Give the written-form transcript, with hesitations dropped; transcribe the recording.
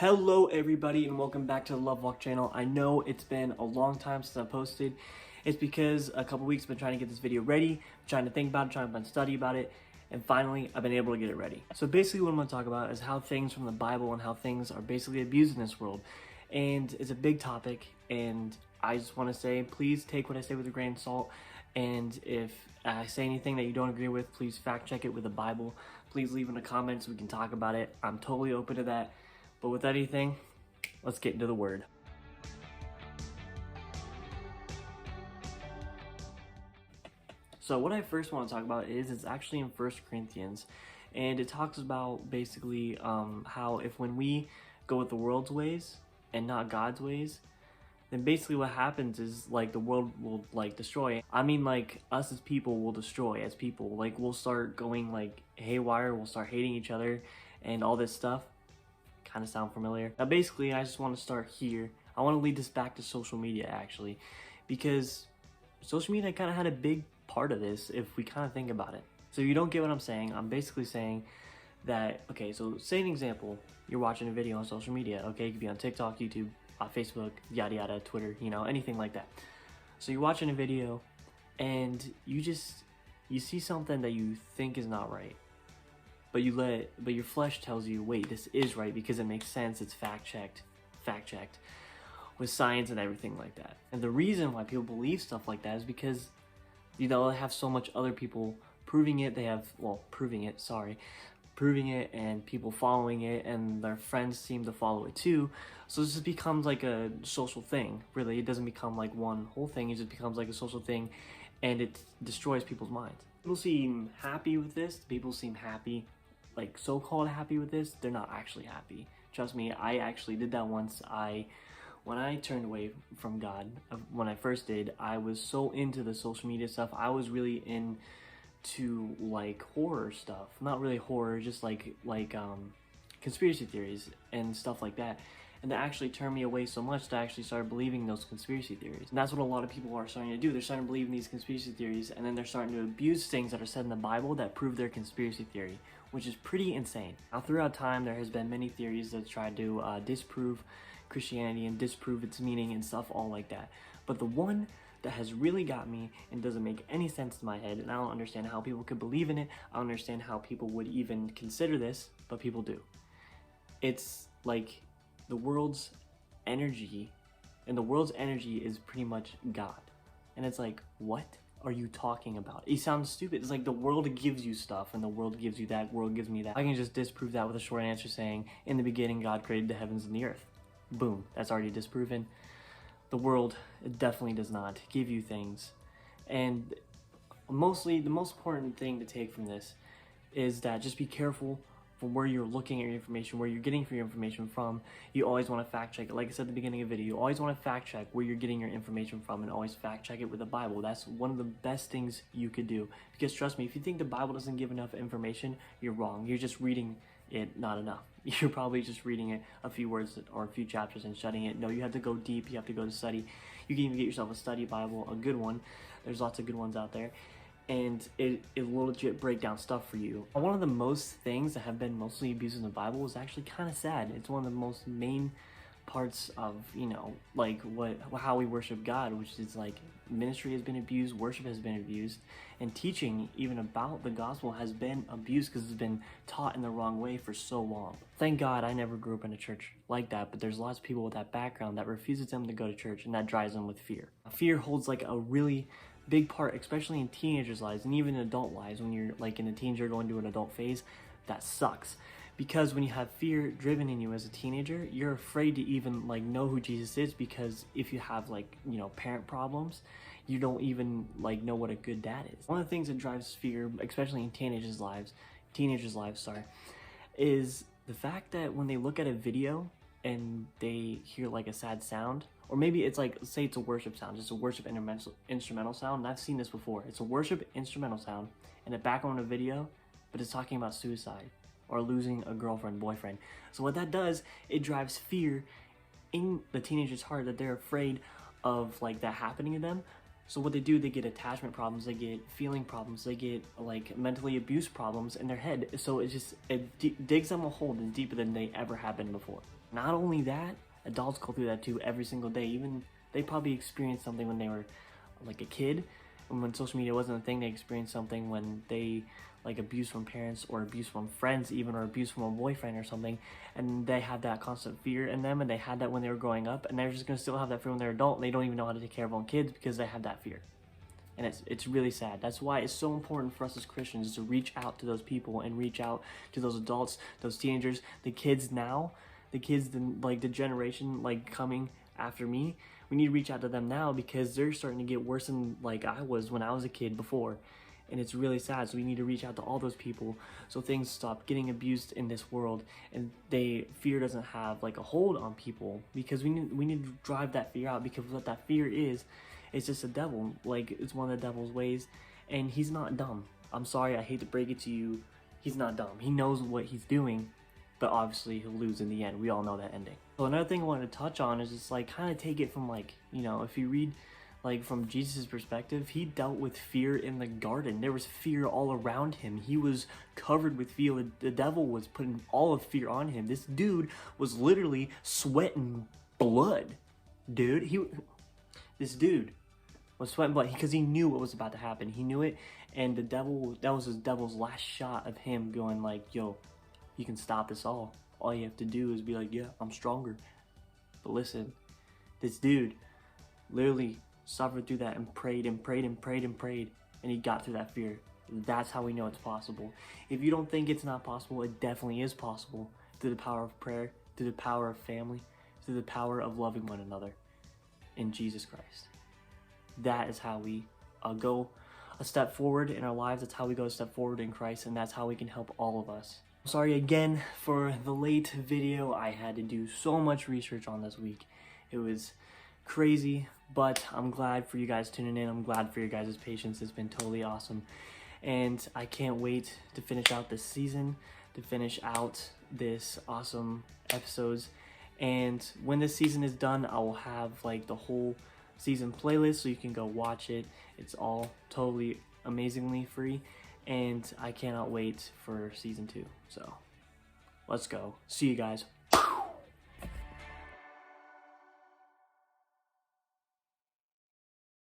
Hello everybody and welcome back to the Love Walk channel. I know it's been a long time since I posted. It's because a couple weeks I've been trying to get this video ready, trying to think about it, trying to study about it, and finally I've been able to get it ready. So basically what I'm going to talk about is how things from the Bible and how things are basically abused in this world. And it's a big topic, and I just want to say, please take what I say with a grain of salt. And if I say anything that you don't agree with, please fact check it with the Bible. Please leave in the comments so we can talk about it. I'm totally open to that. But with anything, let's get into the word. So what I first want to talk about is it's actually in 1 Corinthians, and it talks about basically how if when we go with the world's ways and not God's ways, then basically what happens is like the world will like destroy. I mean, like us as people will destroy as people. Like we'll start going like haywire, we'll start hating each other and all this stuff. Kind of sound familiar? Now basically I just want to start here. I want to lead this back to social media actually, because social media kind of had a big part of this if we kind of think about it. So if you don't get what I'm saying, I'm basically saying that, okay, so say an example, you're watching a video on social media, okay, it could be on TikTok, YouTube, Facebook, yada yada, Twitter, you know, anything like that. So you're watching a video and you see something that you think is not right. But your flesh tells you, wait, this is right because it makes sense, it's fact checked with science and everything like that. And the reason why people believe stuff like that is because, you know, they have so much other people proving it, proving it and people following it, and their friends seem to follow it too. So this just becomes like a social thing, really. It doesn't become like one whole thing, it just becomes like a social thing, and it destroys people's minds. People seem happy with this, people seem happy, like so-called happy with this. They're not actually happy. Trust me, I actually did that once. When I turned away from God, when I first did, I was so into the social media stuff. I was really into like horror stuff. Not really horror, just like conspiracy theories and stuff like that. And that actually turned me away so much that I actually started believing those conspiracy theories. And that's what a lot of people are starting to do. They're starting to believe in these conspiracy theories, and then they're starting to abuse things that are said in the Bible that prove their conspiracy theory, which is pretty insane. Now, throughout time, there has been many theories that try to disprove Christianity and disprove its meaning and stuff all like that. But the one that has really got me and doesn't make any sense in my head, and I don't understand how people could believe in it, I don't understand how people would even consider this, but people do. It's like the world's energy, and the world's energy is pretty much God. And it's like, what are you talking about? It sounds stupid. It's like the world gives you stuff, and the world gives you that, world gives me that. I can just disprove that with a short answer saying, in the beginning God created the heavens and the earth. Boom, that's already disproven. The world definitely does not give you things. And mostly, the most important thing to take from this is that just be careful from where you're looking at your information, where you're getting your information from. You always want to fact check it. Like I said at the beginning of the video, you always want to fact check where you're getting your information from, and always fact check it with the Bible. That's one of the best things you could do. Because trust me, if you think the Bible doesn't give enough information, you're wrong. You're just reading it not enough. You're probably just reading it a few words or a few chapters and shutting it. No, you have to go deep. You have to go to study. You can even get yourself a study Bible, a good one. There's lots of good ones out there. And it will legit break down stuff for you. One of the most things that have been mostly abused in the Bible is actually kind of sad. It's one of the most main parts of, you know, like how we worship God, which is like ministry has been abused, worship has been abused, and teaching even about the gospel has been abused because it's been taught in the wrong way for so long. Thank God I never grew up in a church like that, but there's lots of people with that background that refuses them to go to church, and that drives them with fear. Fear holds like a really big part, especially in teenagers' lives and even adult lives. When you're like in a teenager going to an adult phase, that sucks. Because when you have fear driven in you as a teenager, you're afraid to even like know who Jesus is, because if you have like, you know, parent problems, you don't even like know what a good dad is. One of the things that drives fear, especially in teenagers' lives, is the fact that when they look at a video and they hear like a sad sound, or maybe it's like, say it's a worship sound, just a worship instrumental sound, and I've seen this before. It's a worship instrumental sound and a background of a video, but it's talking about suicide or losing a girlfriend, boyfriend. So what that does, it drives fear in the teenager's heart that they're afraid of like that happening to them. So what they do, they get attachment problems, they get feeling problems, they get like mentally abused problems in their head. So it digs them a hole that's deeper than they ever have been before. Not only that, adults go through that too every single day. Even they probably experienced something when they were like a kid, and when social media wasn't a thing, they experienced something when they like abuse from parents or abuse from friends even, or abuse from a boyfriend or something, and they had that constant fear in them, and they had that when they were growing up, and they're just going to still have that fear when they're adult, and they don't even know how to take care of their own kids because they have that fear. And it's really sad. That's why it's so important for us as Christians to reach out to those people and reach out to those adults, those teenagers, the kids now, the kids, like the generation like coming after me. We need to reach out to them now because they're starting to get worse than like I was when I was a kid before. And it's really sad. So we need to reach out to all those people so things stop getting abused in this world, and fear doesn't have like a hold on people, because we need to drive that fear out, because what that fear is, it's just a devil. Like, it's one of the devil's ways, and he's not dumb. I'm sorry, I hate to break it to you. He's not dumb. He knows what he's doing, but obviously he'll lose in the end. We all know that ending. So another thing I wanted to touch on is just like kind of take it from like, you know, if you read like from Jesus' perspective, he dealt with fear in the garden. There was fear all around him. He was covered with fear. The devil was putting all of fear on him. This dude was literally sweating blood. This dude was sweating blood because he knew what was about to happen. He knew it, and the devil, that was his devil's last shot of him going like, yo, you can stop this all. All you have to do is be like, yeah, I'm stronger. But listen, this dude literally suffered through that and prayed and prayed and prayed and prayed, and he got through that fear. That's how we know it's possible. If you don't think it's not possible, it definitely is possible, through the power of prayer, through the power of family, through the power of loving one another in Jesus Christ. That is how we go a step forward in our lives. That's how we go a step forward in Christ, and that's how we can help all of us. Sorry again for the late video. I had to do so much research on this week. It was crazy, but I'm glad for you guys tuning in. I'm glad for your guys' patience. It's been totally awesome, and I can't wait to finish out this season, to finish out this awesome episodes. And when this season is done, I will have like the whole season playlist so you can go watch it. It's all totally amazingly free, and I cannot wait for season 2. So let's go. See you guys.